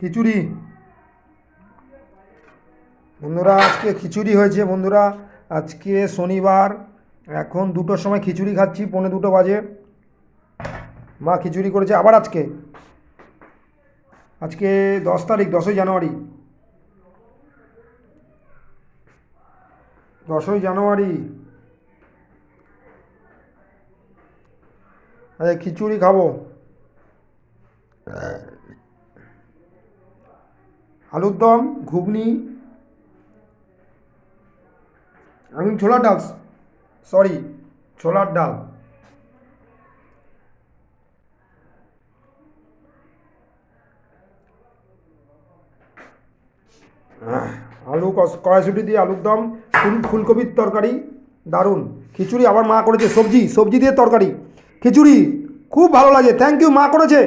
খিচুড়ি। বন্ধুরা আজকে খিচুড়ি হয়েছে বন্ধুরা। আজকে শনিবার, এখন 2টোর সময় খিচুড়ি খাচ্ছি, 1:45 বাজে। মা খিচুড়ি করেছে আবার আজকে। আজকে 10 তারিখ, 10ই জানুয়ারি। 10ই জানুয়ারি। আচ্ছা খিচুড়ি খাবো। আলুর দম, ঘুগনি, আমি ছোলার ডাল, সরি, ছোলার ডাল। আলু কড়াইশুঁটি দিয়ে আলুর দম, ফুলকপির তরকারি, দারুণ। খিচুড়ি আবার মা করেছে, সবজি সবজি দিয়ে তরকারি। খিচুড়ি খুব ভালো লাগে, থ্যাংক ইউ, মা করেছে।